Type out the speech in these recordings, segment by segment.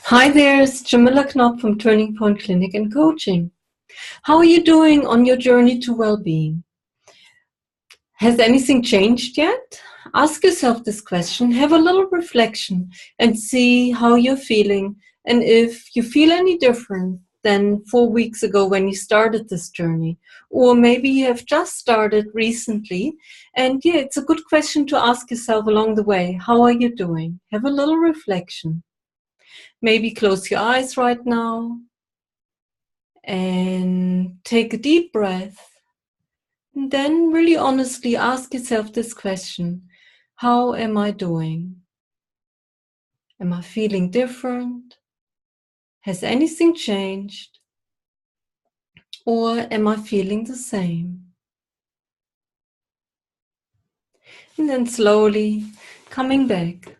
Hi there, it's Jamila Knopp from Turning Point Clinic and Coaching. How are you doing on your journey to well-being? Has anything changed yet? Ask yourself this question, have a little reflection and see how you're feeling, and if you feel any different than 4 weeks ago when you started this journey, or maybe you have just started recently, and it's a good question to ask yourself along the way. How are you doing? Have a little reflection. Maybe close your eyes right now and take a deep breath. And then really honestly ask yourself this question. How am I doing? Am I feeling different? Has anything changed? Or am I feeling the same? And then slowly coming back.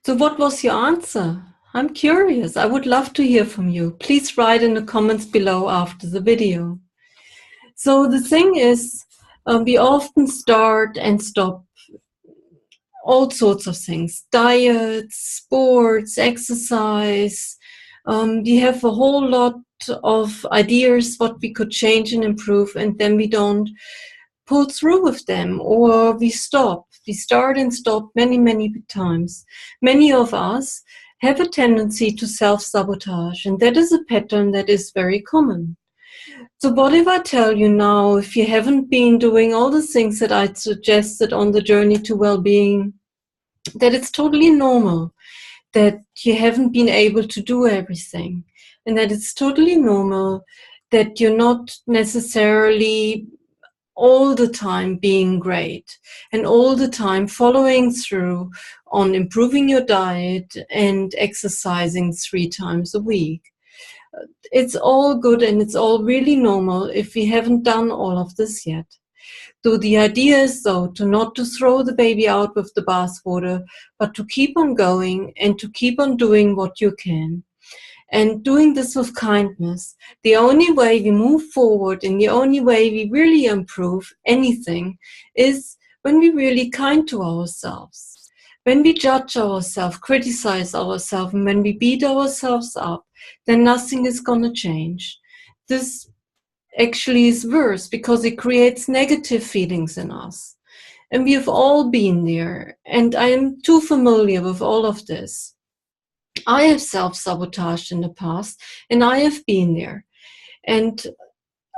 So what was your answer? I'm curious. I would love to hear from you. Please write in the comments below after the video. So the thing is, we often start and stop all sorts of things. Diets, sports, exercise. We have a whole lot of ideas what we could change and improve, and then we don't pull through with them, or we stop. We start and stop many, many times. Many of us have a tendency to self-sabotage, and that is a pattern that is very common. So what if I tell you now, if you haven't been doing all the things that I suggested on the journey to well-being, that it's totally normal, that you haven't been able to do everything, and that it's totally normal that you're not necessarily all the time being great and all the time following through on improving your diet and exercising 3 times a week. It's all good and it's all really normal if we haven't done all of this yet. So the idea is, though, to not to throw the baby out with the bathwater, but to keep on going and to keep on doing what you can. And doing this with kindness. The only way we move forward and the only way we really improve anything is when we're really kind to ourselves. When we judge ourselves, criticize ourselves, and when we beat ourselves up, then nothing is going to change. This actually is worse because it creates negative feelings in us. And we have all been there. And I am too familiar with all of this. I have self-sabotaged in the past, and I have been there. And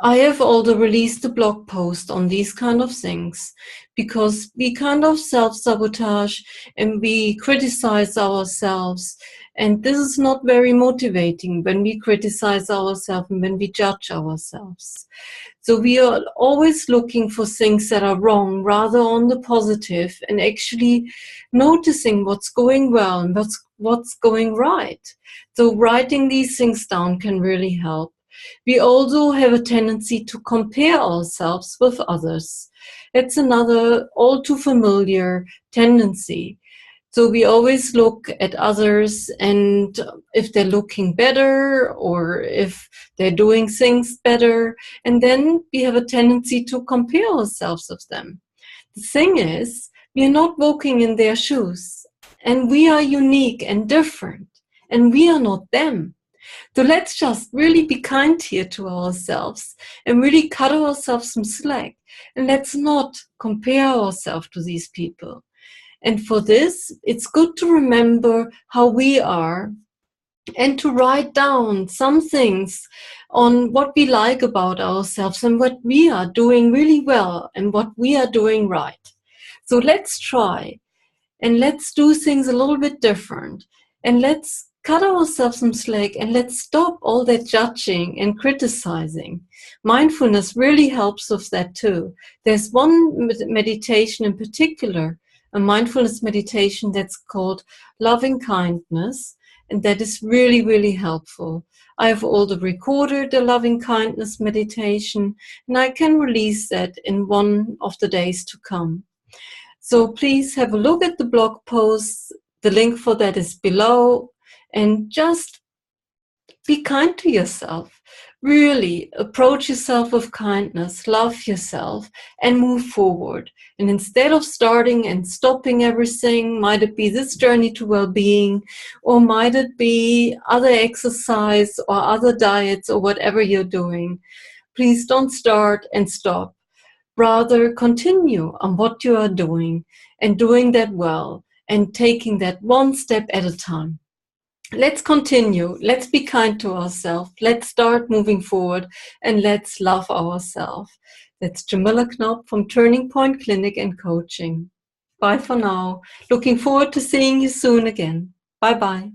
I have also released a blog post on these kind of things because we kind of self-sabotage and we criticize ourselves. And this is not very motivating when we criticize ourselves and when we judge ourselves. So we are always looking for things that are wrong rather on the positive and actually noticing what's going well and what's going right. So writing these things down can really help. We also have a tendency to compare ourselves with others. It's another all too familiar tendency. So we always look at others, and if they're looking better or if they're doing things better, and then we have a tendency to compare ourselves with them. The thing is, we are not walking in their shoes, and we are unique and different, and we are not them. So let's just really be kind here to ourselves and really cut ourselves some slack. And let's not compare ourselves to these people. And for this, it's good to remember how we are and to write down some things on what we like about ourselves and what we are doing really well and what we are doing right. So let's try and let's do things a little bit different, and let's cut ourselves some slack and let's stop all that judging and criticizing. Mindfulness really helps with that too. There's one meditation in particular, a mindfulness meditation that's called loving kindness, and that is really, really helpful. I've also recorded a loving kindness meditation, and I can release that in one of the days to come. So please have a look at the blog post. The link for that is below. And just be kind to yourself. Really approach yourself with kindness, love yourself, and move forward. And instead of starting and stopping everything, might it be this journey to well-being, or might it be other exercise or other diets or whatever you're doing, please don't start and stop. Rather, continue on what you are doing and doing that well and taking that one step at a time. Let's continue. Let's be kind to ourselves. Let's start moving forward and let's love ourselves. That's Jamila Knopp from Turning Point Clinic and Coaching. Bye for now. Looking forward to seeing you soon again. Bye-bye.